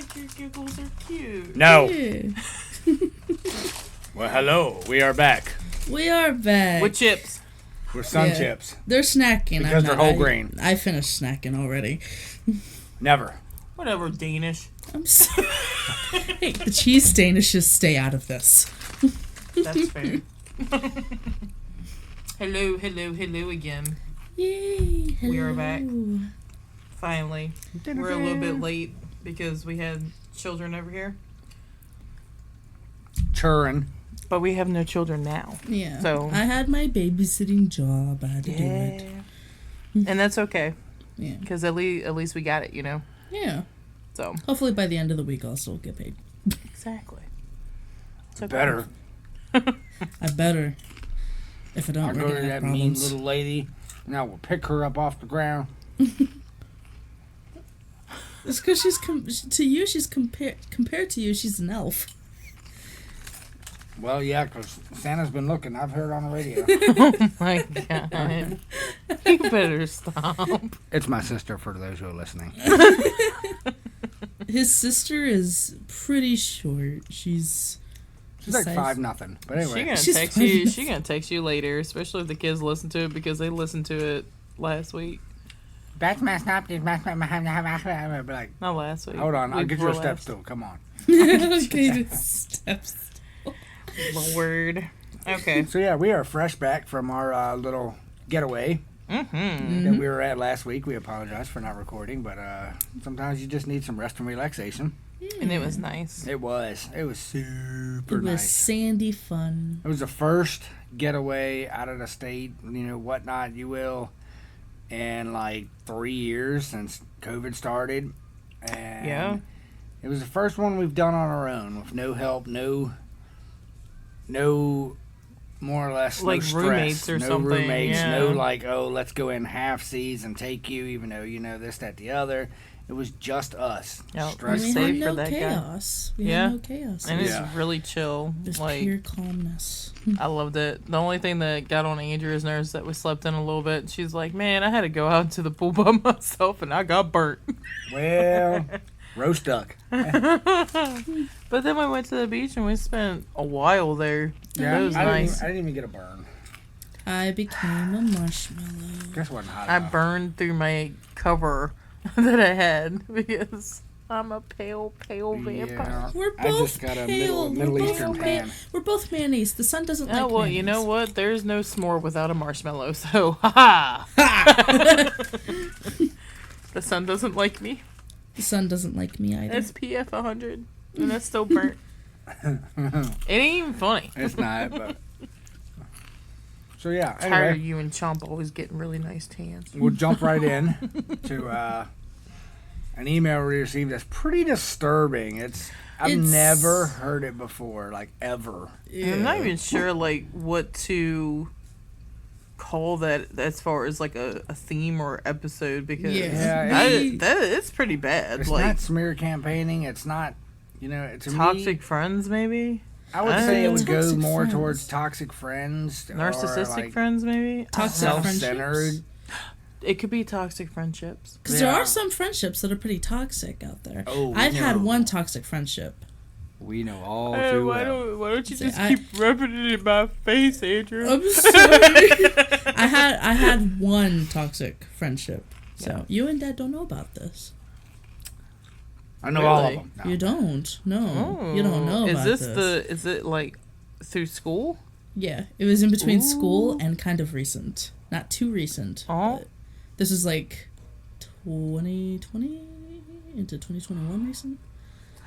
think your giggles are cute. No. Yeah. Well, hello. We are back. We are back. With chips. We're sun chips. They're snacking. Because they're whole grain. I finished snacking already. Never. Whatever, Danish. I'm sorry. Hey, the cheese Danishes stay out of this. That's fair. Hello again. Yay. Hello. We are back. Finally. We're a little bit late because we had children over here. Churrin. But we have no children now. Yeah. So I had my babysitting job. I had to do it. And that's okay. Yeah. Because at least we got it, you know? Yeah. So. Hopefully by the end of the week I'll still get paid. Exactly. It's okay. Better. I better. If I don't, I'll we're go to gonna have that mean problems. little lady. Now we'll pick her up off the ground. It's because she's to you. She's compared to you. She's an elf. Well, yeah, because Santa's been looking. I've heard on the radio. Oh my god. You better stop. It's my sister, for those who are listening. His sister is pretty short. She's like 5'0". But anyway. She gonna text you later, especially if the kids listen to it because they listened to it last week. That's messed up. Like, Not last week. hold on, I'll Week get you a before step last. stool. Come on. Okay, the steps. Lord. Okay. So yeah, we are fresh back from our little getaway that we were at last week. We apologize for not recording, but sometimes you just need some rest and relaxation. And it was nice. It was super It was nice. sandy fun. It was the first getaway out of the state, whatnot, you will, in like 3 years since COVID started. And Yeah. it was the first one we've done on our own with no help, no more or less Like no stress, roommates or no something, roommates, yeah. no like, oh, let's go in half seas and take you, even though this, that, the other. It was just us. Yep. Stress We Safe had for no that guy. chaos. We Yeah. had no chaos. And It it's was really chill. just Like, pure calmness. I loved it. The only thing that got on Andrea's nerves that we slept in a little bit. She's like, man, I had to go out to the pool by myself and I got burnt. Well, roast duck. But then we went to the beach and we spent a while there. Yeah, That was I nice. didn't even get a burn. I became a marshmallow. Guess wasn't hot I enough. burned through my cover that I had because I'm a pale vampire. Yeah, We're I both just got a pale. Middle We're Eastern both tan. We're both mayonnaise. The sun doesn't Oh, like well, mayonnaise. you know what? There's no s'more without a marshmallow, so ha ha! The sun doesn't like me. The sun doesn't like me either. SPF 100, and that's still burnt. It ain't even funny. It's not, but... So, yeah, Tired of anyway, you and Chomp always getting really nice tans. we'll jump right in to an email we received that's pretty disturbing. I've It's- never heard it before, like, ever. I'm not even sure, like, what to call that as far as, like, a theme or episode, because Yeah. it's pretty bad. It's Like, not smear campaigning. It's not, to toxic me, friends, maybe? I would say it would go Toxic more friends. towards toxic friends. or, Narcissistic like, friends, maybe? Toxic self-centered. friendships. It could be toxic friendships. Because there Yeah. are some friendships that are pretty toxic out there. Oh, we I've had know. one toxic friendship. We know all too well. Why don't you See, just I- keep rubbing it in my face, Andrew? I'm sorry. I had one toxic friendship. So you and Dad don't know about this. I know all of Really? them. No. You don't. No, you don't know about this. Is it like through school? Yeah, it was in between Ooh. school and kind of recent. Not too recent. Oh. But this was like 2020 into 2021 recent.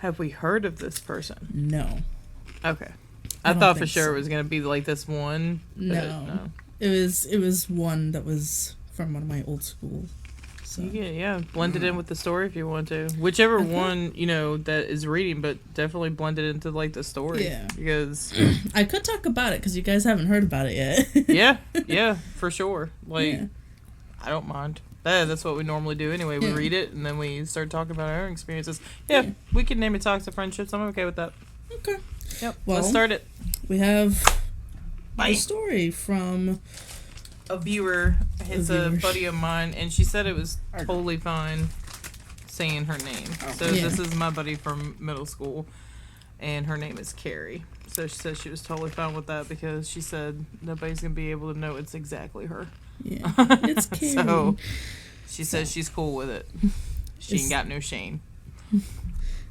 Have we heard of this person? No. Okay. I I don't thought for think sure so. it was gonna be like this one. but No. It was one that was from one of my old schools. So Yeah, blend it in with the story if you want to. Whichever Okay. one, that is reading, but definitely blend it into like the story. Yeah. Because I could talk about it because you guys haven't heard about it yet. yeah, for sure. Like Yeah. I don't mind. That's what we normally do anyway. We Yeah. read it and then we start talking about our own experiences. Yeah, Yeah. we can name it toxic friendships. I'm okay with that. Okay. Yep. Well, Let's start it. We have Bye. a story from A viewer. It's a viewer. buddy of mine, and she said it was totally fine. saying her name. So Yeah. this is my buddy from middle school, and her name is Carrie. So she said she was totally fine with that because she said nobody's gonna be able to know it's exactly her. Yeah, it's Carrie. So she says she's cool with it. She ain't got no shame.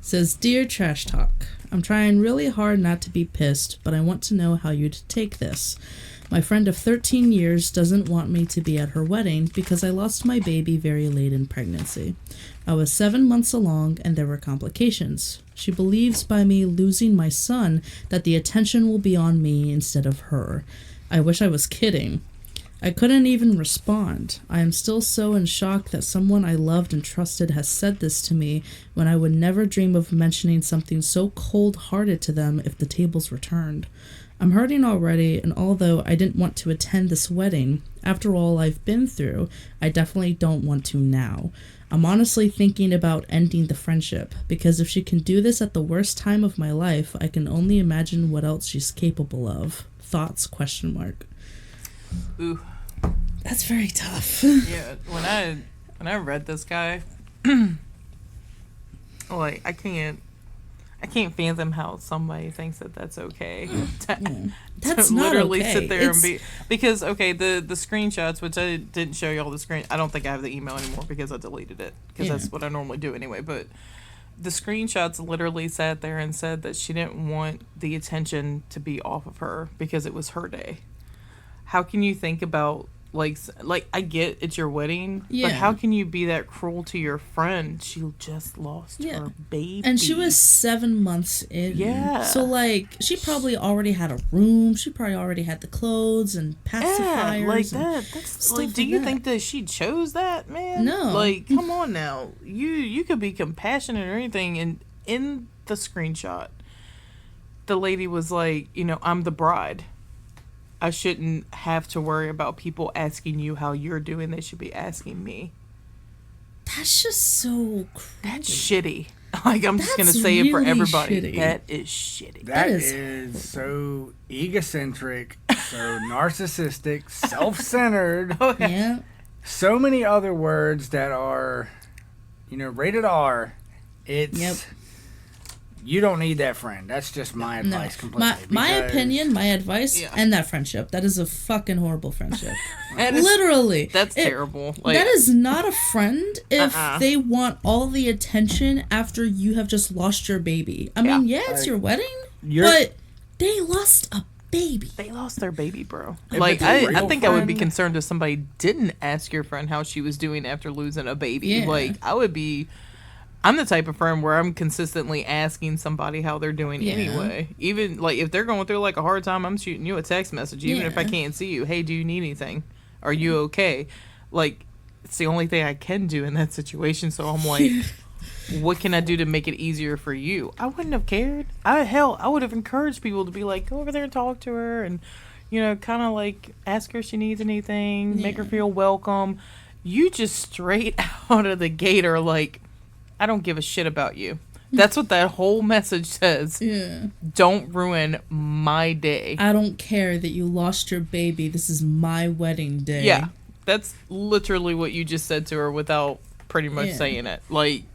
Says, Dear Trash Talk, I'm trying really hard not to be pissed, but I want to know how you'd take this. My friend of 13 years doesn't want me to be at her wedding because I lost my baby very late in pregnancy. I was 7 months along and there were complications. She believes by me losing my son that the attention will be on me instead of her. I wish I was kidding. I couldn't even respond. I am still so in shock that someone I loved and trusted has said this to me when I would never dream of mentioning something so cold-hearted to them if the tables were turned. I'm hurting already, and although I didn't want to attend this wedding, after all I've been through, I definitely don't want to now. I'm honestly thinking about ending the friendship, because if she can do this at the worst time of my life, I can only imagine what else she's capable of. Thoughts? ? Ooh. That's very tough. Yeah, when I read this guy, like I can't fathom how somebody thinks that that's okay. That's to not literally okay. sit there and be because okay the screenshots, which I didn't show you all the screen. I don't think I have the email anymore because I deleted it because that's what I normally do anyway. But the screenshots literally sat there and said that she didn't want the attention to be off of her because it was her day. How can you think about like I get it's your wedding, but how can you be that cruel to your friend? She just lost her baby, and she was 7 months in. Yeah, so like she probably already had a room. She probably already had the clothes and pacifiers. Yeah, like that. That's like, do you think that she chose that, man? No. Like, come on now. You could be compassionate or anything. And in the screenshot, the lady was like, I'm the bride. I shouldn't have to worry about people asking you how you're doing. They should be asking me. That's just so crazy. That's shitty. Like, I'm just going to say it for everybody. Shitty. That is shitty. That is so egocentric, so narcissistic, self-centered. Oh, yeah. So many other words that are, rated R. It's... You don't need that friend. That's just my advice completely. My opinion, my advice, and that friendship. That is a fucking horrible friendship. Literally. That's terrible. Like, that is not a friend if they want all the attention after you have just lost your baby. I mean, it's your wedding, but they lost a baby. They lost their baby, bro. Like, I think I would be concerned if somebody didn't ask your friend how she was doing after losing a baby. Yeah. Like, I'm the type of friend where I'm consistently asking somebody how they're doing anyway. Even, like, if they're going through, like, a hard time, I'm shooting you a text message, even if I can't see you. Hey, do you need anything? Are you okay? Like, it's the only thing I can do in that situation, so I'm like, what can I do to make it easier for you? I wouldn't have cared. I would have encouraged people to be like, go over there and talk to her and, kind of, like, ask her if she needs anything, make her feel welcome. You just straight out of the gate are like, I don't give a shit about you. That's what that whole message says. Yeah. Don't ruin my day. I don't care that you lost your baby. This is my wedding day. Yeah. That's literally what you just said to her without pretty much saying it. Like,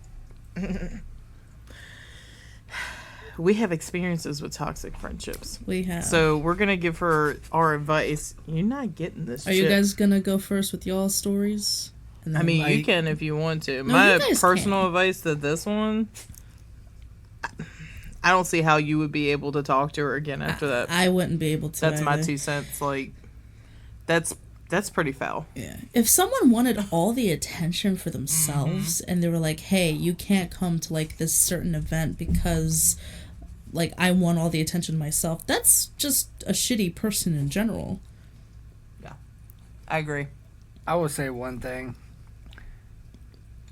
we have experiences with toxic friendships. We have. So we're going to give her our advice. You're not getting this shit. Are you guys going to go first with y'all's stories? I mean, you can if you want to. My personal advice to this one, I don't see how you would be able to talk to her again after that. I wouldn't be able to. That's either. my 2 cents. Like, that's pretty foul. Yeah. If someone wanted all the attention for themselves and they were like, hey, you can't come to, like, this certain event because, like, I want all the attention myself, that's just a shitty person in general. Yeah. I agree. I will say one thing.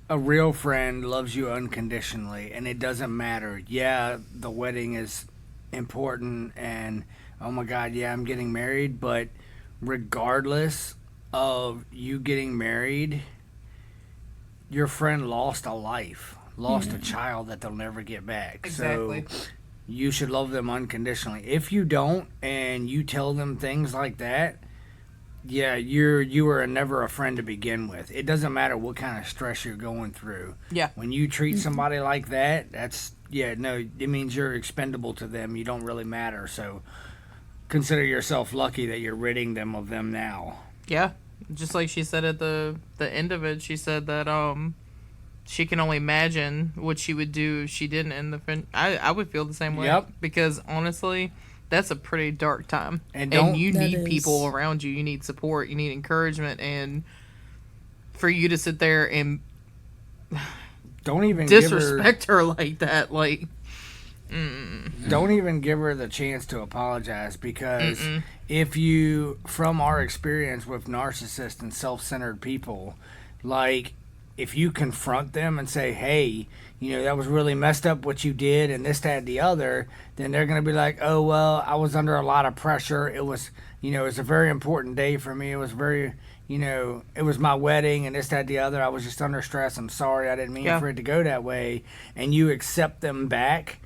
A real friend loves you unconditionally, and it doesn't matter. Yeah, the wedding is important, and oh my God, yeah, I'm getting married, but regardless of you getting married, your friend lost a life, lost a child that they'll never get back. Exactly. So you should love them unconditionally. If you don't, and you tell them things like that, yeah, you were never a friend to begin with. It doesn't matter what kind of stress you're going through. Yeah. When you treat somebody like that, that's no, it means you're expendable to them. You don't really matter. So consider yourself lucky that you're ridding them of them now. Yeah. Just like she said at the end of it, she said that she can only imagine what she would do if she didn't end the friend. I would feel the same way. Yep. Because honestly, that's a pretty dark time. And you That need is. people around you. You need support. You need encouragement. And for you to sit there and don't even disrespect her like that, like... Don't even give her the chance to apologize, because if you, from our experience with narcissists and self-centered people, like, if you confront them and say, hey, you know, that was really messed up what you did and this, that, and the other, then they're going to be like, oh, well, I was under a lot of pressure. It was, you know, it was a very important day for me. It was very, you know, it was my wedding and this, that, the other. I was just under stress. I'm sorry. I didn't mean for it to go that way. And you accept them back,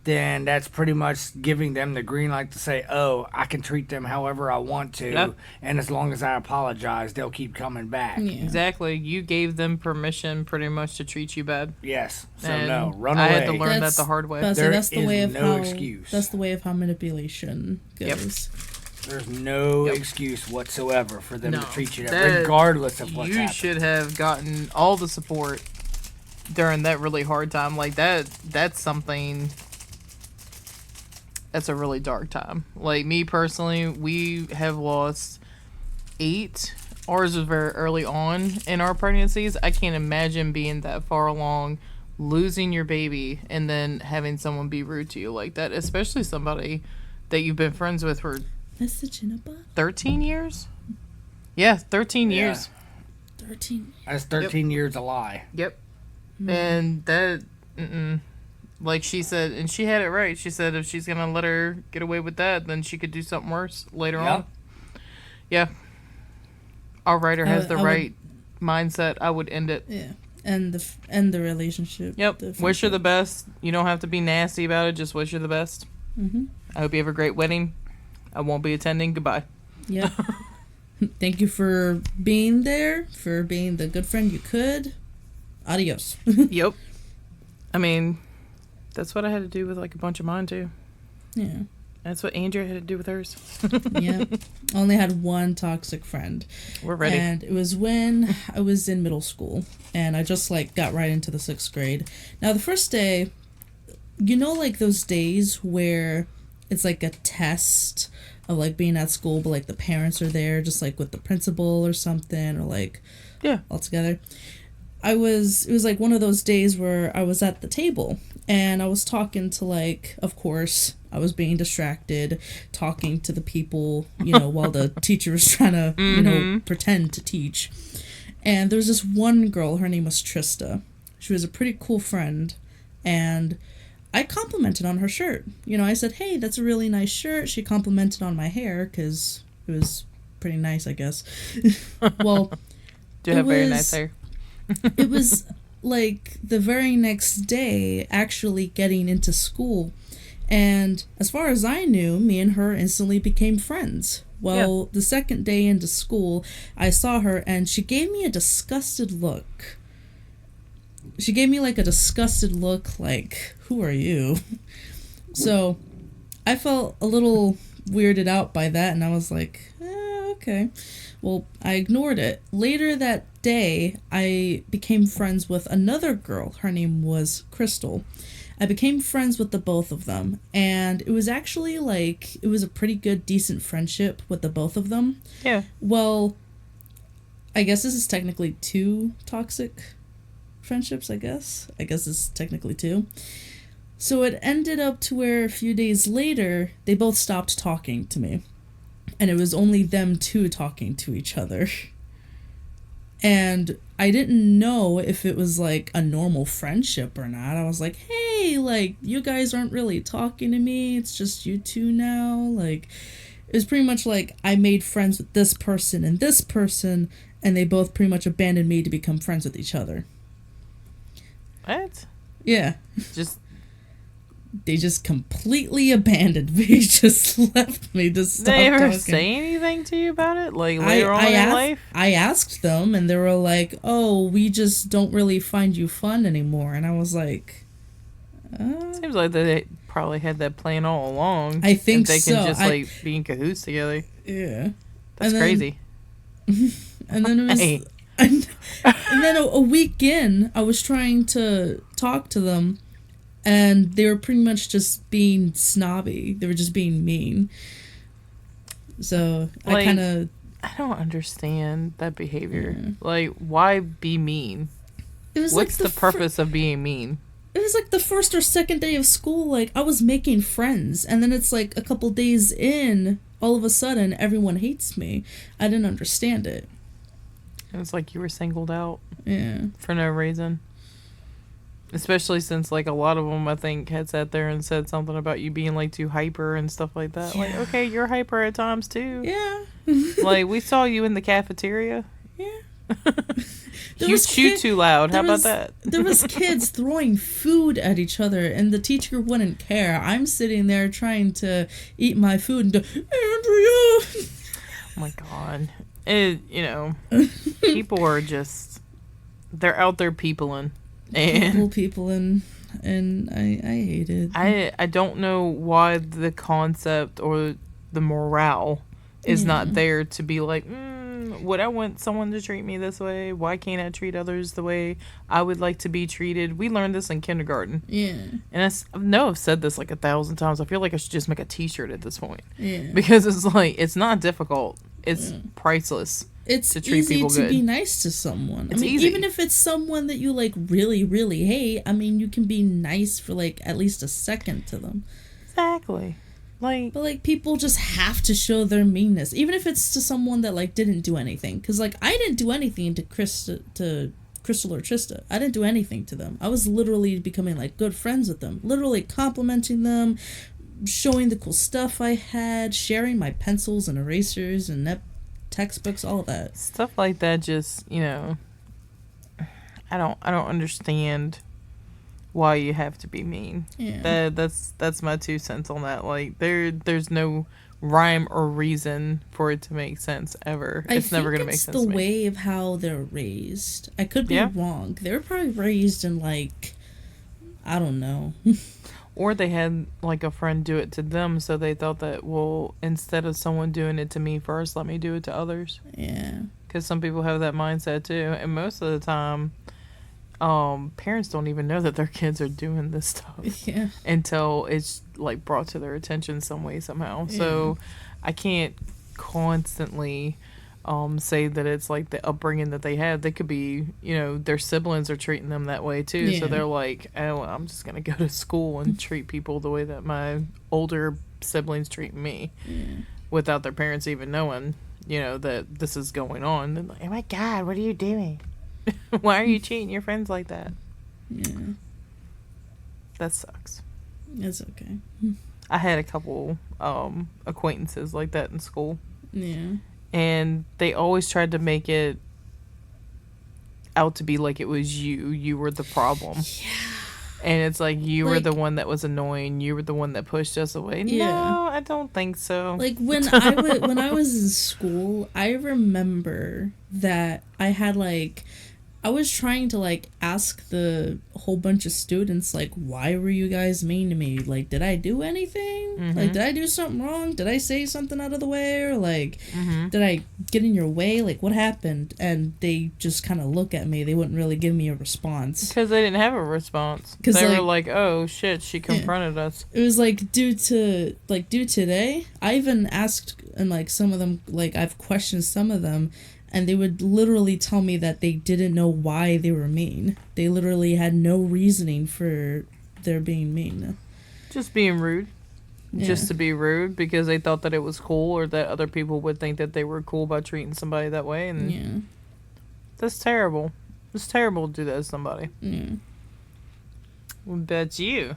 then that's pretty much giving them the green light to say, oh, I can treat them however I want to. Yep. And as long as I apologize, they'll keep coming back. Yeah. Exactly. You gave them permission pretty much to treat you bad. Yes. So And no, run away. I had to learn that the hard way. That's, There that's the is way of no how excuse. that's the way of how manipulation goes. There's no excuse whatsoever for them No. to treat you That- regardless of what's You happening. should have gotten all the support during that really hard time. Like that's something... That's a really dark time. Like, me personally, we have lost 8. Ours was very early on in our pregnancies. I can't imagine being that far along, losing your baby, and then having someone be rude to you like that, especially somebody that you've been friends with for Message in a box. 13 years? Yeah, 13 years. 13. That's 13 years a lie. Yep. And that... Like she said, and she had it right. She said if she's going to let her get away with that, then she could do something worse later on. Yeah. Our writer has the right mindset. I would end it. Yeah. End the relationship. Yep. The Wish her the friendship. best. You don't have to be nasty about it. Just wish her the best. I hope you have a great wedding. I won't be attending. Goodbye. Yep. Thank you for being there, for being the good friend you could. Adios. Yep. I mean... That's what I had to do with, like, a bunch of mine, too. Yeah. That's what Andrea had to do with hers. Yep. Only had one toxic friend. We're ready. And it was when I was in middle school. And I just, like, got right into the 6th grade. Now, the first day, you know, like, those days where it's, like, a test of, like, being at school, but, like, the parents are there, just, like, with the principal or something, or, like, all together. It was, like, one of those days where I was at the table. And I was talking to, like, of course, I was being distracted, talking to the people, you know, while the teacher was trying to, you know, pretend to teach. And there's this one girl, her name was Trista. She was a pretty cool friend. And I complimented on her shirt. You know, I said, hey, that's a really nice shirt. She complimented on my hair because it was pretty nice, I guess. Well, Do you have very nice hair? It was... like the very next day actually getting into school, and as far as I knew, me and her instantly became friends. Well, the second day into school, I saw her and she gave me a disgusted look. She gave me like a disgusted look, like, who are you? So I felt a little weirded out by that, and I was like, okay. Well, I ignored it. Later that day, I became friends with another girl. Her name was Crystal. I became friends with the both of them. And it was actually like, it was a pretty good, decent friendship with the both of them. Yeah. Well, I guess this is technically 2 toxic friendships, I guess. I guess it's technically 2. So it ended up to where a few days later, they both stopped talking to me. And it was only them 2 talking to each other. And I didn't know if it was, like, a normal friendship or not. I was like, hey, like, you guys aren't really talking to me. It's just you 2 now. Like, it was pretty much like I made friends with this person, and they both pretty much abandoned me to become friends with each other. What? Yeah. Just they just completely abandoned me. Just left me to stop They ever talking. say anything to you about it? Like later on in life? I asked them, and they were like, "Oh, we just don't really find you fun anymore." And I was like, Seems like they probably had that plan all along. I think and they so. can just like be in cahoots together. Yeah, That's crazy. And then it was, Hey. and then a week in, I was trying to talk to them, and they were pretty much just being snobby. They were just being mean. So Like, I don't understand that behavior. Yeah. Like, why be mean? What's like the purpose of being mean? It was like the first or second day of school. Like, I was making friends, and then it's like a couple days in, all of a sudden, everyone hates me. I didn't understand it. It was like you were singled out. Yeah. For no reason. Especially since, like, a lot of them, I think, had sat there and said something about you being, like, too hyper and stuff like that. Yeah. Like, okay, you're hyper at times, too. Yeah. Like, we saw you in the cafeteria. Yeah. You chew too loud. How about that? There was kids throwing food at each other, and the teacher wouldn't care. I'm sitting there trying to eat my food and go, Andrea! Oh, my God. People are just, they're out there peopling. And I hate it. I don't know why the concept or the morale is not there to be like, would I want someone to treat me this way? Why can't I treat others the way I would like to be treated? We learned this in kindergarten. Yeah. And I've said this like 1,000 times. I feel like I should just make a t-shirt at this point. Yeah. Because it's like, it's not difficult. It's priceless. It's to treat easy people to good. Be nice to someone. It's easy. Even if it's someone that you like really, really hate, you can be nice for like at least a second to them. Exactly. But like people just have to show their meanness, even if it's to someone that like didn't do anything. Because like I didn't do anything to Crystal or Trista. I didn't do anything to them. I was literally becoming like good friends with them, literally complimenting them, showing the cool stuff I had, sharing my pencils and erasers and textbooks, all of that stuff like that. Just I don't understand why you have to be mean. Yeah. That's my 2 cents on that. Like there's no rhyme or reason for it to make sense ever. It's never gonna make sense. It's the way of how they're raised. I could be wrong. They were probably raised in like, I don't know. Or they had like a friend do it to them, so they thought that, well, instead of someone doing it to me first, let me do it to others. Yeah. Because some people have that mindset too, and most of the time, parents don't even know that their kids are doing this stuff until it's like brought to their attention some way, somehow. Yeah. So I can't constantly say that it's like the upbringing that they had. They could be, their siblings are treating them that way too. Yeah. So they're like, oh, I'm just going to go to school and treat people the way that my older siblings treat me without their parents even knowing, that this is going on. They're like, oh my God, what are you doing? Why are you treating your friends like that? Yeah. That sucks. It's okay. I had a couple acquaintances like that in school. Yeah. And they always tried to make it out to be like it was you. You were the problem. Yeah. And it's like you were the one that was annoying. You were the one that pushed us away. Yeah. No, I don't think so. Like when I was in school, I remember that I had like, I was trying to like ask the whole bunch of students like, why were you guys mean to me? Like, did I do anything? Mm-hmm. Like, did I do something wrong? Did I say something out of the way? Or like, did I get in your way? Like, what happened? And they just kind of look at me. They wouldn't really give me a response. Because they didn't have a response. They were like, oh shit, she confronted us. It was like, due today, I even asked, and like some of them, like I've questioned some of them, and they would literally tell me that they didn't know why they were mean. They literally had no reasoning for their being mean. Just being rude. Yeah. Just to be rude because they thought that it was cool or that other people would think that they were cool by treating somebody that way. And that's terrible. It's terrible to do that to somebody. Yeah. What about you,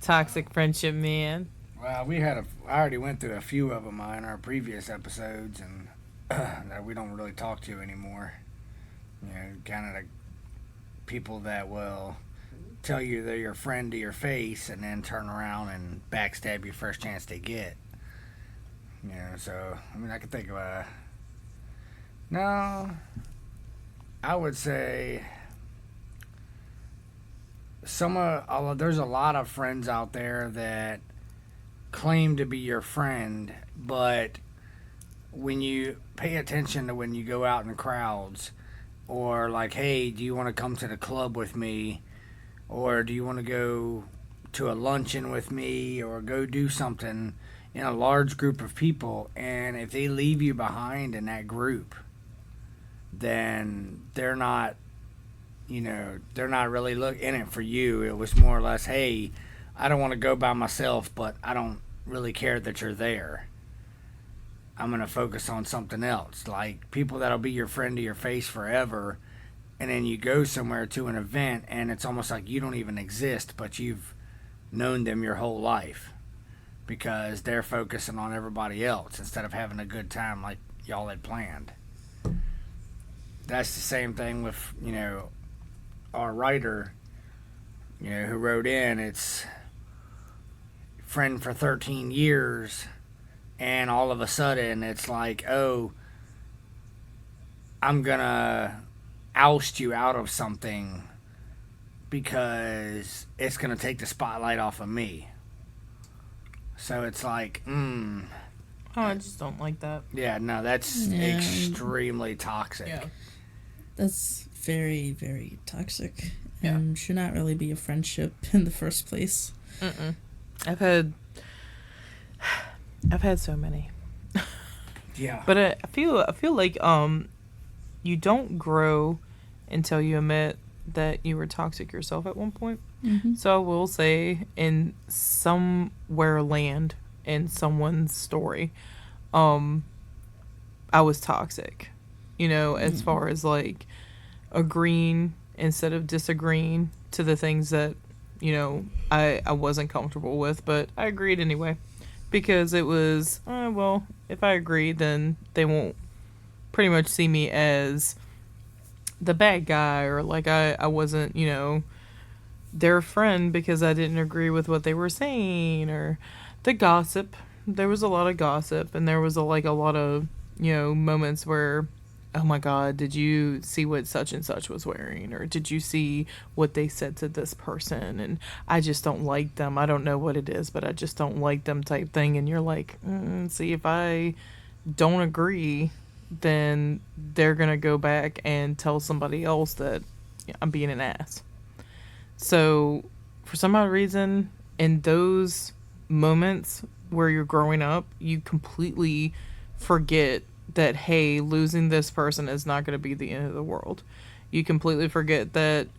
toxic friendship man? Well, I already went through a few of them in our previous episodes, and that we don't really talk to anymore. Kind of like people that will tell you they're your friend to your face and then turn around and backstab you first chance they get. You know, so, I mean, I could think of a... No, I would say there's a lot of friends out there that claim to be your friend, but when you pay attention to when you go out in crowds, or like, hey, do you want to come to the club with me, or do you want to go to a luncheon with me, or go do something in a large group of people, and if they leave you behind in that group, then they're not really in it for you. It was more or less, hey, I don't want to go by myself, but I don't really care that you're there. I'm going to focus on something else. Like people that'll be your friend to your face forever, and then you go somewhere to an event, and it's almost like you don't even exist, but you've known them your whole life because they're focusing on everybody else instead of having a good time like y'all had planned. That's the same thing with, our writer, who wrote in. It's friend for 13 years, and all of a sudden it's like, oh, I'm gonna oust you out of something because it's gonna take the spotlight off of me. So it's like, Oh, I just don't like that. Yeah, no, that's extremely toxic. Yeah. That's very, very toxic. And should not really be a friendship in the first place. I've had so many. Yeah. But I feel like you don't grow until you admit that you were toxic yourself at one point. Mm-hmm. So I will say, in somewhere land in someone's story, I was toxic. As far as like agreeing instead of disagreeing to the things that I wasn't comfortable with, but I agreed anyway because it was well, if I agree, then they won't pretty much see me as the bad guy, or like I wasn't their friend because I didn't agree with what they were saying, or the gossip. There was a lot of gossip, and there was a lot of moments where, oh my God, did you see what such and such was wearing? Or did you see what they said to this person? And I just don't like them. I don't know what it is, but I just don't like them type thing. And you're like, see, if I don't agree, then they're going to go back and tell somebody else that I'm being an ass. So for some odd reason, in those moments where you're growing up, you completely forget that, hey, losing this person is not going to be the end of the world. You completely forget that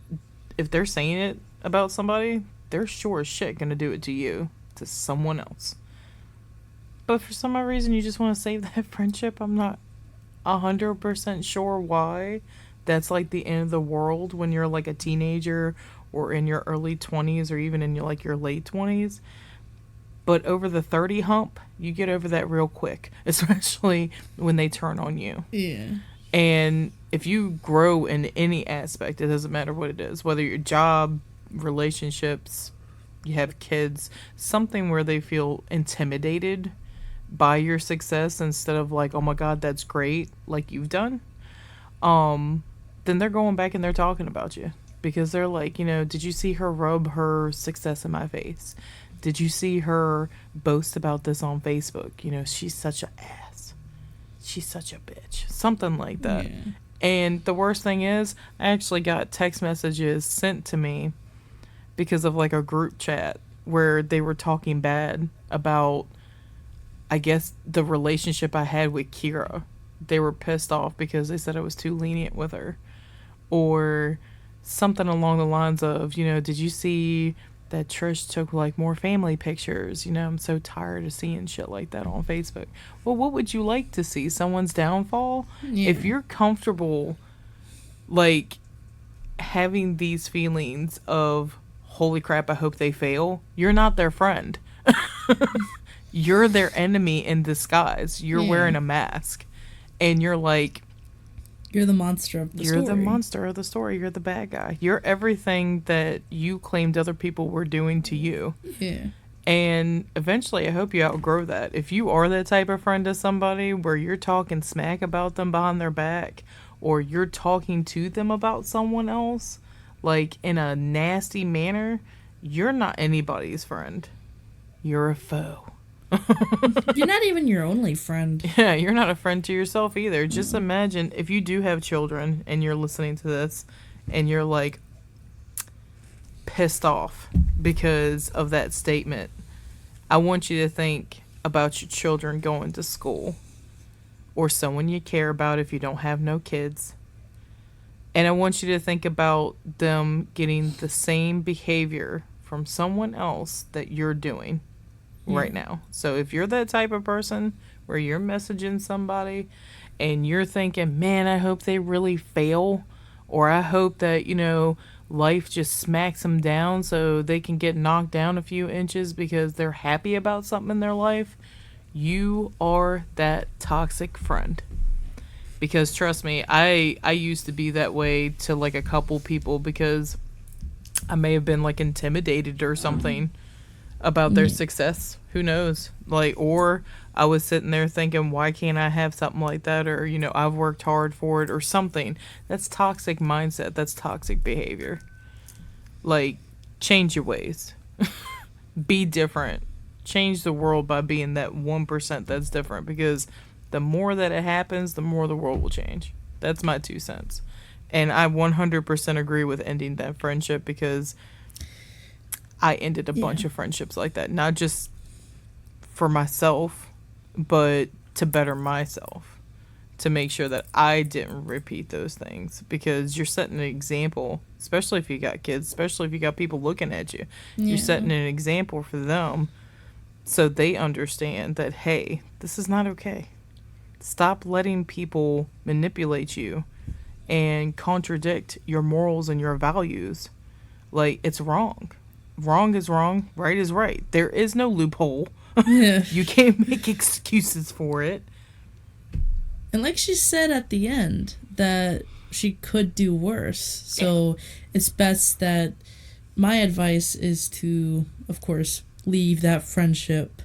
if they're saying it about somebody, they're sure as shit going to do it to you, to someone else. But for some odd reason, you just want to save that friendship. I'm not 100% sure why that's like the end of the world when you're like a teenager or in your early 20s or even in your late 20s. But over the 30 hump, you get over that real quick, especially when they turn on you. Yeah. And if you grow in any aspect, it doesn't matter what it is, whether your job, relationships, you have kids, something where they feel intimidated by your success instead of like, oh my God, that's great, like you've done, then they're going back and they're talking about you. Because they're like, did you see her rub her success in my face? Did you see her boast about this on Facebook? She's such an ass. She's such a bitch. Something like that. Yeah. And the worst thing is, I actually got text messages sent to me because of like a group chat where they were talking bad about, I guess, the relationship I had with Kira. They were pissed off because they said I was too lenient with her. Or something along the lines of, did you see that Trish took like more family pictures? I'm so tired of seeing shit like that on Facebook. Well, what would you like to see? Someone's downfall? Yeah. If you're comfortable like having these feelings of, holy crap, I hope they fail, you're not their friend. You're their enemy in disguise. You're wearing a mask. And you're like, You're the monster of the story. You're the monster of the story. You're the bad guy. You're everything that you claimed other people were doing to you. Yeah. And eventually, I hope you outgrow that. If you are that type of friend to somebody where you're talking smack about them behind their back, or you're talking to them about someone else, like in a nasty manner, you're not anybody's friend. You're a foe. You're not even your only friend. Yeah, you're not a friend to yourself either. Just imagine if you do have children and you're listening to this and you're like pissed off because of that statement. I want you to think about your children going to school or someone you care about if you don't have no kids. And I want you to think about them getting the same behavior from someone else that you're doing right now. So if you're that type of person where you're messaging somebody and you're thinking, man, I hope they really fail, or I hope that, life just smacks them down so they can get knocked down a few inches because they're happy about something in their life, you are that toxic friend. Because trust me, I used to be that way to like a couple people because I may have been like intimidated or something about their success. Who knows? Like, or I was sitting there thinking, why can't I have something like that? Or, I've worked hard for it or something. That's toxic mindset. That's toxic behavior. Like, change your ways. Be different. Change the world by being that 1% that's different, because the more that it happens, the more the world will change. That's my 2 cents. And I 100% agree with ending that friendship, because I ended a bunch of friendships like that. Not just for myself, but to better myself. To make sure that I didn't repeat those things. Because you're setting an example, especially if you got kids, especially if you got people looking at you. Yeah. You're setting an example for them so they understand that, hey, this is not okay. Stop letting people manipulate you and contradict your morals and your values. Like, it's wrong. Wrong is wrong. Right is right. There is no loophole. Yeah. You can't make excuses for it. And like she said at the end, that she could do worse. So it's best that my advice is to, of course, leave that friendship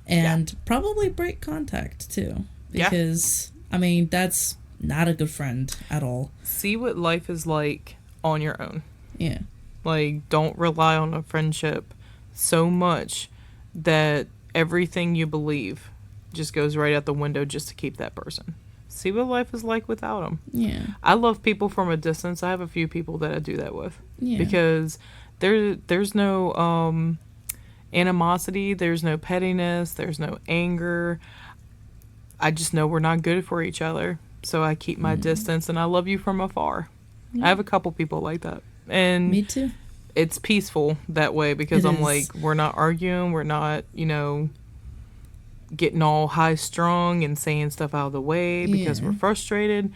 and probably break contact too. Because, I mean, that's not a good friend at all. See what life is like on your own. Yeah. Like, don't rely on a friendship so much that everything you believe just goes right out the window just to keep that person. See what life is like without them. Yeah. I love people from a distance. I have a few people that I do that with. Yeah. Because there's no animosity, there's no pettiness, there's no anger. I just know we're not good for each other. So I keep my distance, and I love you from afar. I have a couple people like that. And me too. It's peaceful that way, because I'm like, we're not arguing, we're not, getting all high strung and saying stuff out of the way because we're frustrated.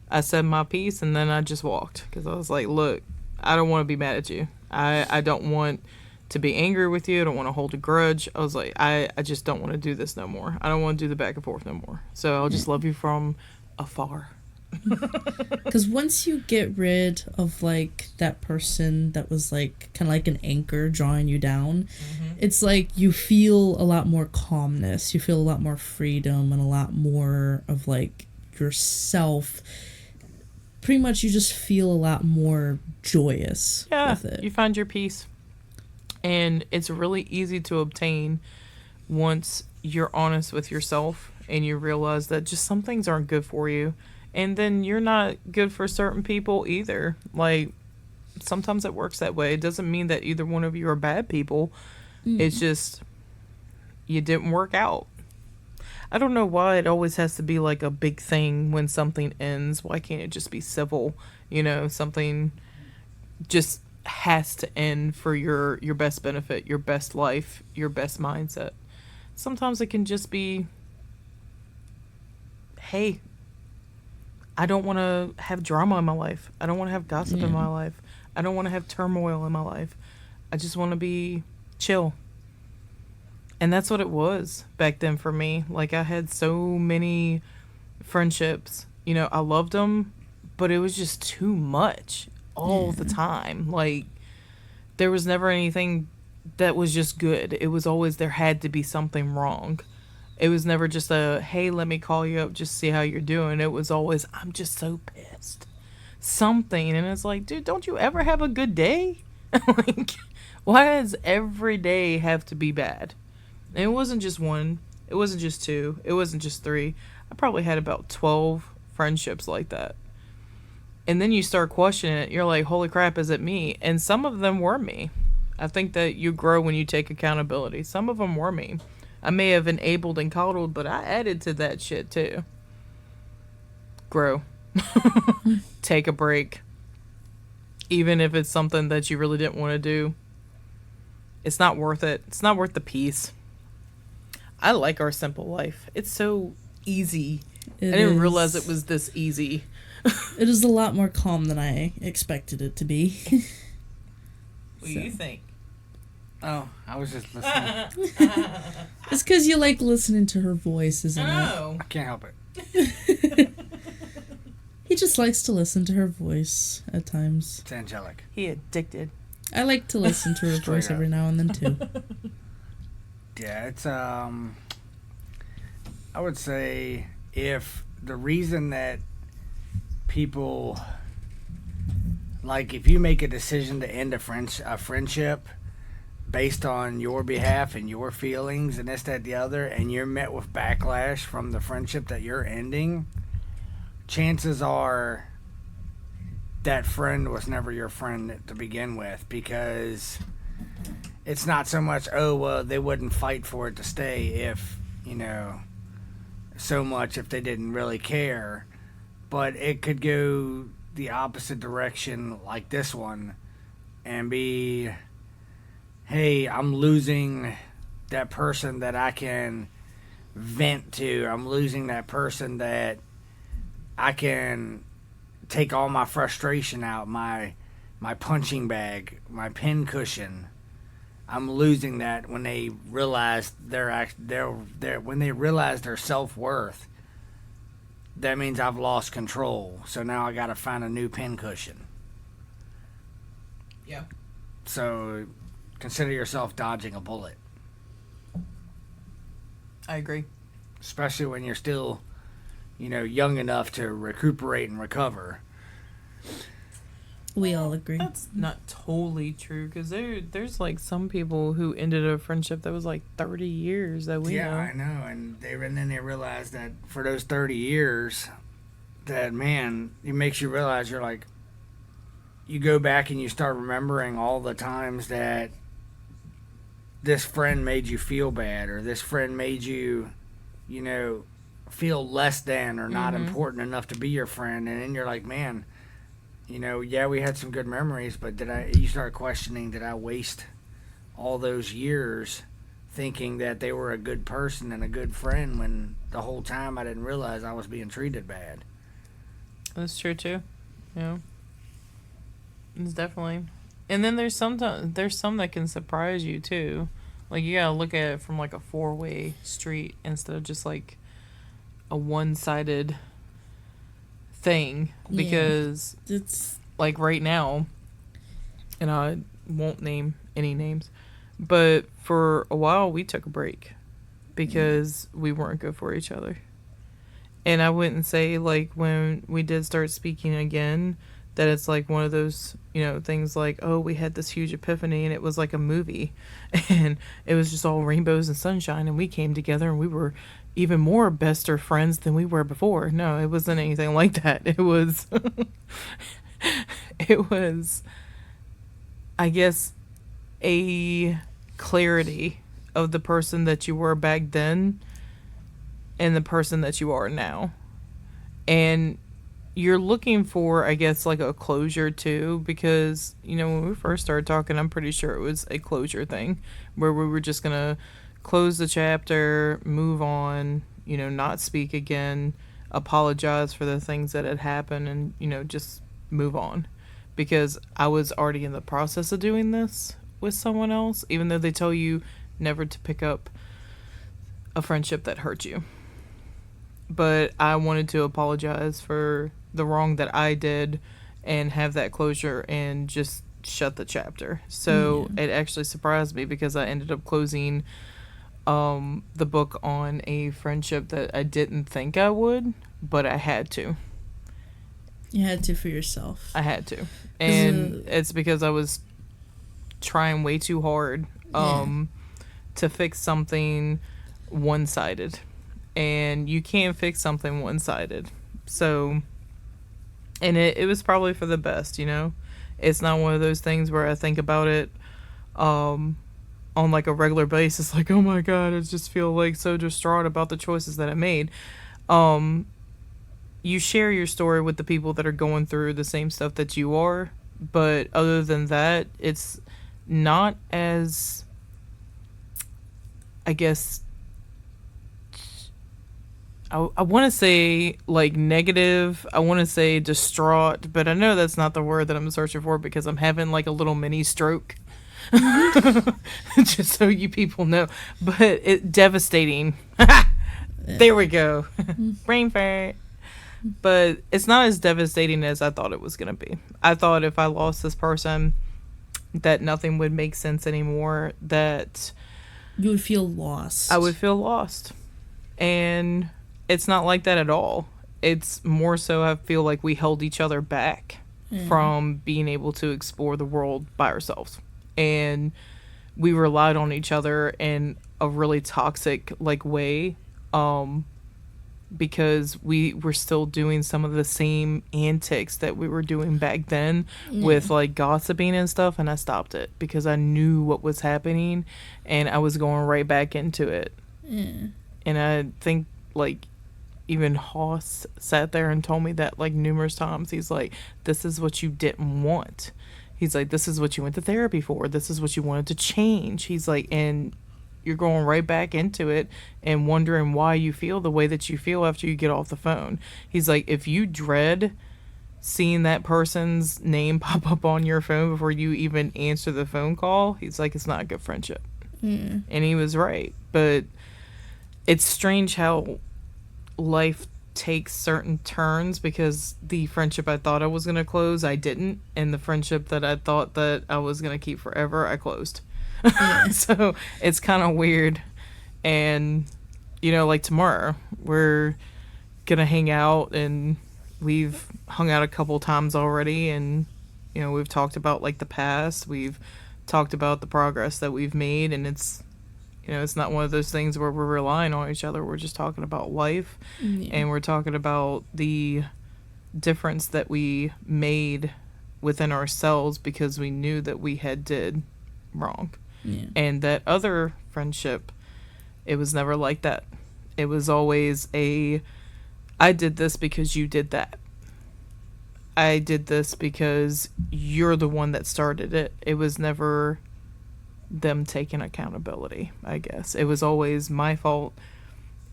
I said my piece, and then I just walked, because I was like, look, I don't want to be mad at you. I don't want to be angry with you. I don't want to hold a grudge. I was like, I just don't want to do this no more. I don't want to do the back and forth no more. So I'll just love you from afar. Because once you get rid of like that person that was like kind of like an anchor drawing you down, it's like you feel a lot more calmness, you feel a lot more freedom, and a lot more of like yourself. Pretty much you just feel a lot more joyous with it. You find your peace, and it's really easy to obtain once you're honest with yourself and you realize that just some things aren't good for you. And then you're not good for certain people either. Like, sometimes it works that way. It doesn't mean that either one of you are bad people. It's just, you didn't work out. I don't know why it always has to be like a big thing when something ends. Why can't it just be civil? Something just has to end for your best benefit, your best life, your best mindset. Sometimes it can just be, hey, I don't want to have drama in my life. I don't want to have gossip in my life. I don't want to have turmoil in my life. I just want to be chill. And that's what it was back then for me. Like, I had so many friendships I loved them, but it was just too much all the time. Like, there was never anything that was just good. It was always there had to be something wrong. It was never just a, hey, let me call you up, just see how you're doing. It was always, I'm just so pissed. Something. And it's like, dude, don't you ever have a good day? Like, why does every day have to be bad? And it wasn't just one. It wasn't just two. It wasn't just three. I probably had about 12 friendships like that. And then you start questioning it. You're like, holy crap, is it me? And some of them were me. I think that you grow when you take accountability. Some of them were me. I may have enabled and coddled, but I added to that shit too. Grow. Take a break. Even if it's something that you really didn't want to do. It's not worth it. It's not worth the peace. I like our simple life. It's so easy. I didn't realize it was this easy. It is a lot more calm than I expected it to be. What do you think? Oh, I was just listening. It's because you like listening to her voice, isn't it? I can't help it. He just likes to listen to her voice at times. It's angelic. He addicted. I like to listen to her voice every now and then, too. Yeah, it's, I would say if the reason that people, like, if you make a decision to end a friendship based on your behalf and your feelings and this, that, the other, and you're met with backlash from the friendship that you're ending, chances are that friend was never your friend to begin with, because it's not so much, oh, well, they wouldn't fight for it to stay if, so much if they didn't really care. But it could go the opposite direction like this one and be, hey, I'm losing that person that I can vent to. I'm losing that person that I can take all my frustration out, my punching bag, my pin cushion. I'm losing that when they realize when they realize their self-worth. That means I've lost control. So now I got to find a new pin cushion. Yeah. So consider yourself dodging a bullet. I agree. Especially when you're still, young enough to recuperate and recover. We all agree. That's not totally true, because there's like some people who ended a friendship that was like 30 years that we know. Yeah, I know. And then they realized that for those 30 years, that, man, it makes you realize you're like, you go back and you start remembering all the times that this friend made you feel bad, or this friend made you, feel less than or not important enough to be your friend. And then you're like, man, yeah, we had some good memories, but you start questioning, did I waste all those years thinking that they were a good person and a good friend when the whole time I didn't realize I was being treated bad? That's true too. Yeah. It's definitely. And then there's some that can surprise you too. Like, you gotta look at it from like a four-way street instead of just like a one-sided thing, because it's like right now, and I won't name any names, but for a while we took a break because we weren't good for each other. And I wouldn't say, like, when we did start speaking again, that it's like one of those, things like, oh, we had this huge epiphany and it was like a movie and it was just all rainbows and sunshine and we came together and we were even more bester friends than we were before. No, it wasn't anything like that. It was, I guess, a clarity of the person that you were back then and the person that you are now. And you're looking for, I guess, like a closure too, because, when we first started talking, I'm pretty sure it was a closure thing where we were just going to close the chapter, move on, not speak again, apologize for the things that had happened, and, just move on. Because I was already in the process of doing this with someone else, even though they tell you never to pick up a friendship that hurt you. but I wanted to apologize for the wrong that I did and have that closure and just shut the chapter. So it actually surprised me because I ended up closing the book on a friendship that I didn't think I would, but I had to. You had to for yourself. I had to. And it's because I was trying way too hard to fix something one-sided. And you can't fix something one-sided. So, and it was probably for the best, you know? It's not one of those things where I think about it on like a regular basis, like, oh my God, I just feel like so distraught about the choices that I made. You share your story with the people that are going through the same stuff that you are, but other than that, it's not as, I guess, I want to say like negative. I want to say distraught, but I know that's not the word that I'm searching for because I'm having like a little mini stroke. Just so you people know. But it devastating. There we go. Brain fart. But it's not as devastating as I thought it was going to be. I thought if I lost this person that nothing would make sense anymore, that you would feel lost. I would feel lost. And it's not like that at all. It's more so I feel like we held each other back from being able to explore the world by ourselves. And we relied on each other in a really toxic like way because we were still doing some of the same antics that we were doing back then with like gossiping and stuff, and I stopped it because I knew what was happening and I was going right back into it. And I think like even Hoss sat there and told me that like numerous times. He's like, this is what you didn't want. He's like, this is what you went to therapy for. This is what you wanted to change. He's like, and you're going right back into it and wondering why you feel the way that you feel after you get off the phone. He's like, if you dread seeing that person's name pop up on your phone before you even answer the phone call, he's like, it's not a good friendship. And he was right. But it's strange how life takes certain turns because the friendship I thought I was going to close, I didn't. And the friendship that I thought that I was going to keep forever, I closed. So it's kind of weird. And, you know, like tomorrow, we're going to hang out and we've hung out a couple times already. And, you know, we've talked about like the past. We've talked about the progress that we've made. And it's, you know, it's not one of those things where we're relying on each other. We're just talking about life. And we're talking about the difference that we made within ourselves because we knew that we had did wrong. And that other friendship, it was never like that. It was always I did this because you did that. I did this because you're the one that started it. It was never them taking accountability, I guess. It was always my fault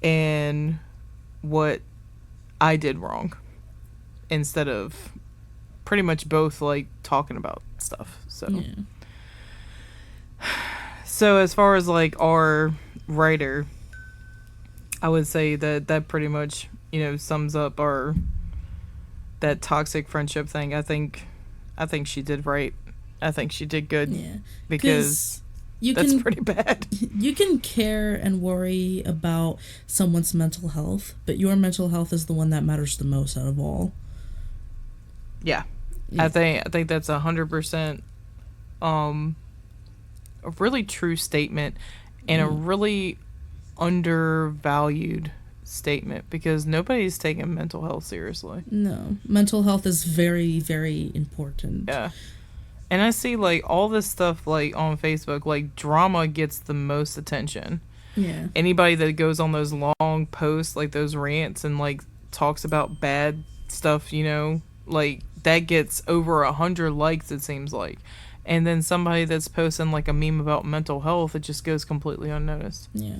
and what I did wrong instead of pretty much both like talking about stuff. So as far as like our writer, I would say that pretty much, you know, sums up that toxic friendship thing. I think she did right. I think she did good because that's pretty bad. You can care and worry about someone's mental health, but your mental health is the one that matters the most out of all. Yeah. I think that's 100% a really true statement and a really undervalued statement because nobody's taking mental health seriously. No, mental health is very, very important. Yeah. And I see like all this stuff like on Facebook, like drama gets the most attention. Yeah. Anybody that goes on those long posts, like those rants and like talks about bad stuff, you know, like that gets over 100 likes, it seems like. And then somebody that's posting like a meme about mental health, it just goes completely unnoticed. Yeah.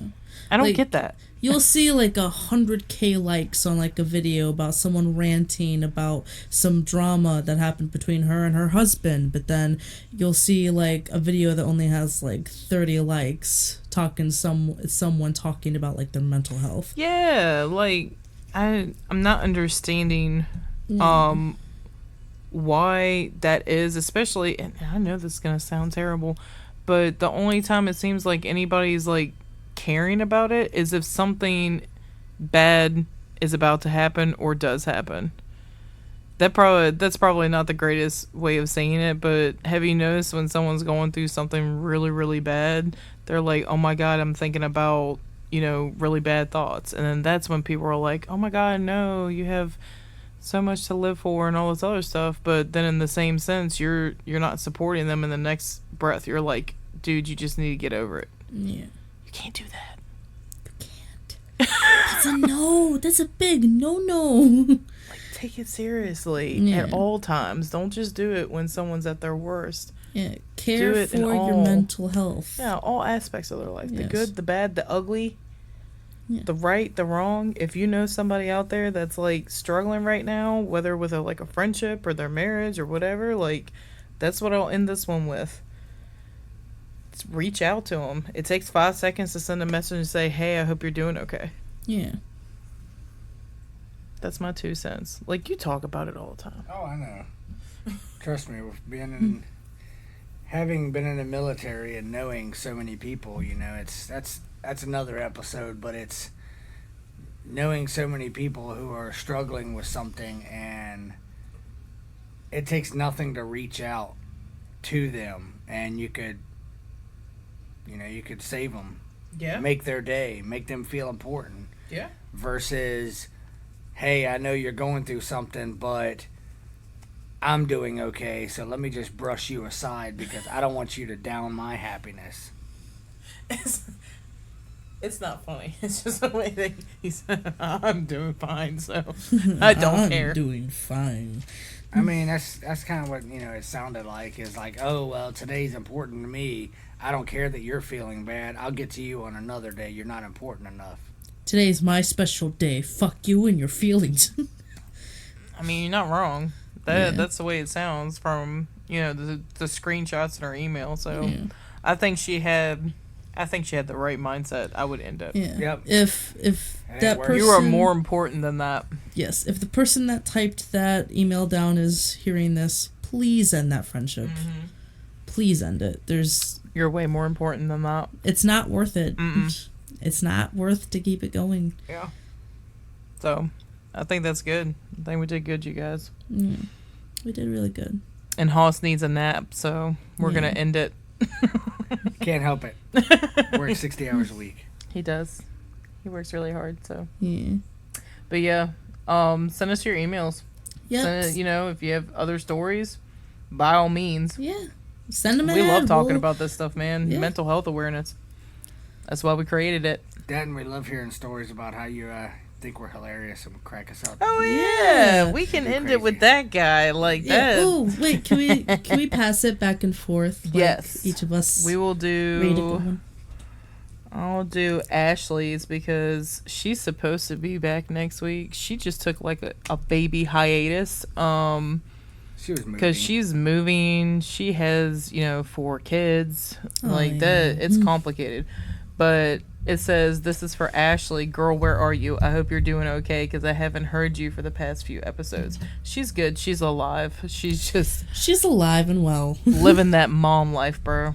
I don't get that. You'll see like 100K likes on like a video about someone ranting about some drama that happened between her and her husband, but then you'll see like a video that only has like 30 likes someone talking about like their mental health. Yeah, like I'm not understanding why that is, especially, and I know this is gonna sound terrible, but the only time it seems like anybody's like caring about it is if something bad is about to happen or does happen. That's probably not the greatest way of saying it, but have you noticed when someone's going through something really, really bad, they're like, oh my god, I'm thinking about, really bad thoughts. And then that's when people are like, oh my god, no, you have so much to live for and all this other stuff. But then in the same sense, you're not supporting them in the next breath. You're like, dude, you just need to get over it. Yeah. You can't do that. You can't. That's a no. That's a big no. Take it seriously at all times. Don't just do it when someone's at their worst. Yeah, care for your mental health. Yeah, all aspects of their life. Yes. The good, the bad, the ugly, the right, the wrong. If you know somebody out there that's like struggling right now, whether with a friendship or their marriage or whatever, like that's what I'll end this one with. Just reach out to them. It takes 5 seconds to send a message and say, hey, I hope you're doing okay. Yeah. That's my 2 cents. Like, you talk about it all the time. Oh, I know. Trust me, having been in the military and knowing so many people, that's another episode, but it's knowing so many people who are struggling with something, and it takes nothing to reach out to them, and you could save them. Yeah. Make their day, make them feel important. Yeah. Versus, hey, I know you're going through something, but I'm doing okay, so let me just brush you aside because I don't want you to down my happiness. It's not funny. It's just the way that he said, I'm doing fine, so I don't care. I'm doing fine. I mean, that's kind of what, it sounded like. Is like, oh, well, today's important to me. I don't care that you're feeling bad. I'll get to you on another day. You're not important enough. Today's my special day. Fuck you and your feelings. I mean, you're not wrong. That's the way it sounds from, the screenshots in her email. So I think she had the right mindset. I would end it. Yeah. Yep. If that person, you are more important than that. Yes. If the person that typed that email down is hearing this, please end that friendship. Mm-hmm. Please end it. You're way more important than that. It's not worth it. Mm-mm. It's not worth to keep it going. Yeah. So, I think that's good. I think we did good, you guys. Yeah. We did really good. And Hoss needs a nap, so we're going to end it. Can't help it. Works 60 hours a week. He does. He works really hard, so. Yeah. But yeah, send us your emails. Yeah. If you have other stories, by all means. Yeah. Send them in. We love talking about this stuff, man. Yeah. Mental health awareness. That's why we created it. Dad and we love hearing stories about how you think we're hilarious and crack us up. Oh yeah, we can end it with that guy like that. Oh wait, can we pass it back and forth? Like yes, each of us. We will do. I'll do Ashley's because she's supposed to be back next week. She just took like a baby hiatus. She was moving. Because she's moving. She has 4 kids. That. It's complicated. But it says, this is for Ashley. Girl, where are you? I hope you're doing okay because I haven't heard you for the past few episodes. She's good. She's alive. She's alive and well. living that mom life, bro.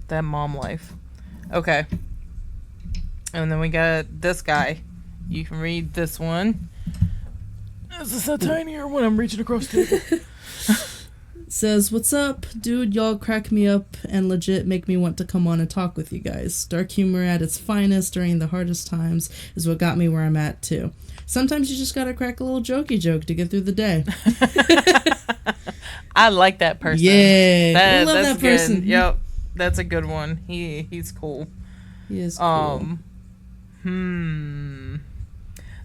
That mom life. Okay. And then we got this guy. You can read this one. This is a tinier one. I'm reaching across the table. Says, what's up, dude? Y'all crack me up and legit make me want to come on and talk with you guys. Dark humor at its finest during the hardest times is what got me where I'm at, too. Sometimes you just gotta crack a little jokey joke to get through the day. I like that person. Yeah, I love that person. Good. Yep, that's a good one. He's cool. He is cool.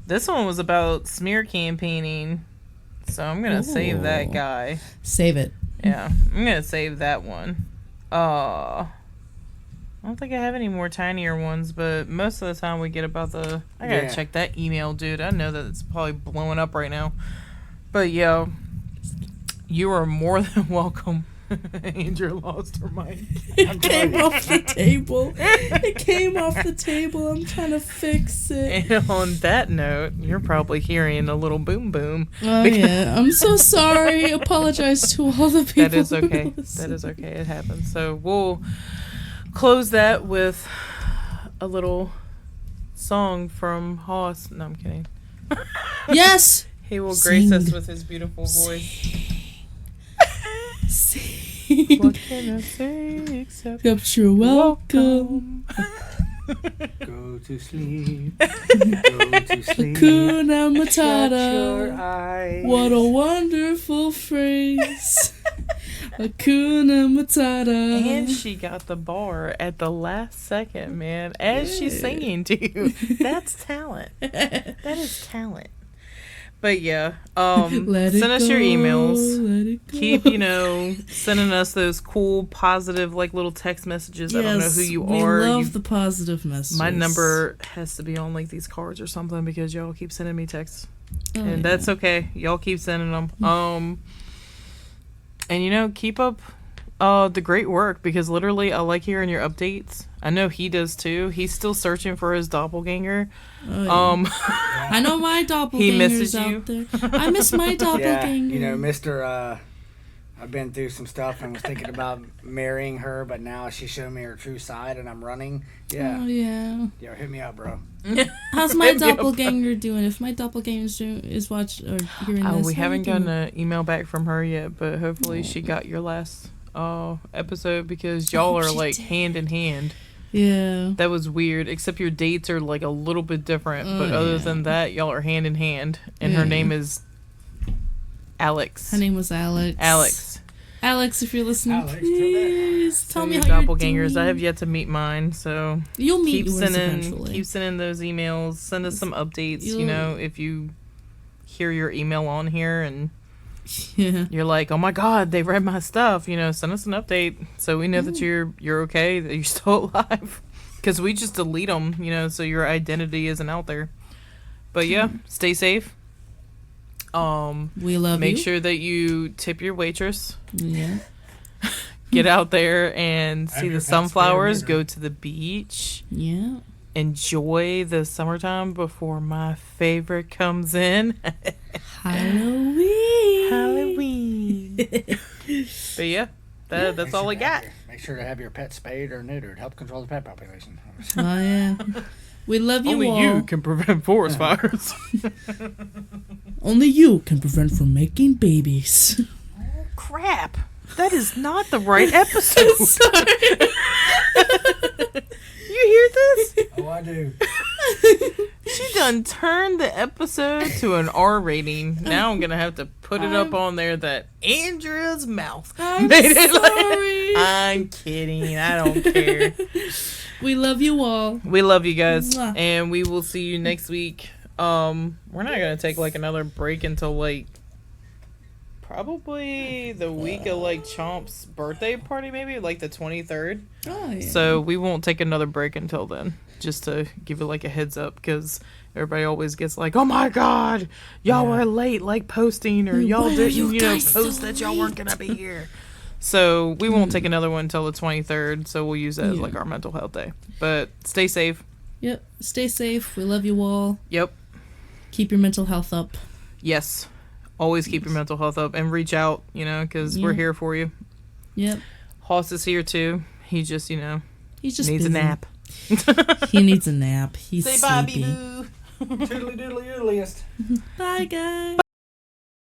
This one was about smear campaigning. So I'm going to save that guy. Save it. Yeah, I'm going to save that one. I don't think I have any more tinier ones, but most of the time we get about the... I got to check that email, dude. I know that it's probably blowing up right now. But, yo, you are more than welcome Andrea lost her mind. It came off the table. It came off the table. I'm trying to fix it. And on that note, you're probably hearing a little boom boom. Oh, yeah. I'm so sorry. Apologize to all the people. That is okay. who listen. That is okay. It happens. So we'll close that with a little song from Hoss. No, I'm kidding. Yes. He will grace us Sing. with his beautiful voice. Sing. What can I say except Except you're welcome. Go to sleep. Go to sleep. Hakuna Shut your Matata. eyes. What a wonderful phrase. Hakuna Matata. And she got the bar at the last second, man, as she's singing to you. That's talent. That is talent. But yeah, Let send it us your go, emails. let it go. Keep, sending us those cool, positive, like little text messages. I don't know who you we are. love the positive messages. My number has to be on like these cards or something because y'all keep sending me texts, Oh, and yeah. that's okay. Y'all keep sending them. And keep up the great work because literally I like hearing your updates. I know he does too. He's still searching for his doppelganger. Oh, yeah. I know my doppelganger's misses you. out there. I miss my Yeah, doppelganger. Mr. I've been through some stuff and was thinking about marrying her, but now she showed me her true side and I'm running. Yeah. Oh, yeah. Yo, hit me up, bro. How's my Hit me up. doppelganger doing? If my doppelganger is watching or hearing this, We how haven't you doing? gotten an email back from her yet, but hopefully she got your last episode because y'all hope are she like did. hand in hand. Yeah. That was weird, except your dates are like a little bit different. But Oh, other yeah. than that, y'all are hand in hand. And her Yeah. name is Alex. Her name was Alex. Alex. Alex, if you're listening, Alex, please tell me your how you're doppelgangers. doing. I have yet to meet mine, so You'll meet keep yours eventually. keep sending those emails. Send us some updates. You'll- If you hear your email on here and Yeah. you're like, oh my god, they read my stuff. Send us an update so we know that you're okay, that you're still alive. Because we just delete them, so your identity isn't out there. But yeah, stay safe. We love Make you. sure that you tip your waitress. Yeah. Get out there and see your the pets sunflowers. spay or Go to the beach. Yeah. Enjoy the summertime before my favorite comes in. Halloween. Halloween. But yeah, that's all I got. Make sure to have your pet spayed or neutered. Help control the pet population. Oh, yeah. We love you Only all. you can prevent forest fires. Only you can prevent from making babies. Crap. That is not the right episode. Sorry. You hear this? Oh, I do. She done turned the episode to an R rating. Now I'm going to have to put it up on there that Andrea's mouth I'm made it sorry. I'm kidding. I don't care. We love you all. We love you guys. Mwah. And we will see you next week. We're not going to take like another break until like probably the week of like Chomp's birthday party, maybe like the 23rd. Oh, yeah. So we won't take another break until then, just to give it like a heads up, because everybody always gets like, oh my god, y'all were late like posting, or y'all Why are didn't you guys post so that y'all weren't gonna be here. So we won't take another one until the 23rd, so we'll use that as like our mental health day. But stay safe. Yep. Stay safe. We love you all. Yep. Keep your mental health up. Yes. Always keep your mental health up and reach out, because we're Yeah. here for you. Yep. Hoss is here too. He just, He's just needs a busy. nap. He needs a nap. He's Say bye, sleepy. boo. Toodly doodly doodliest. Bye, guys.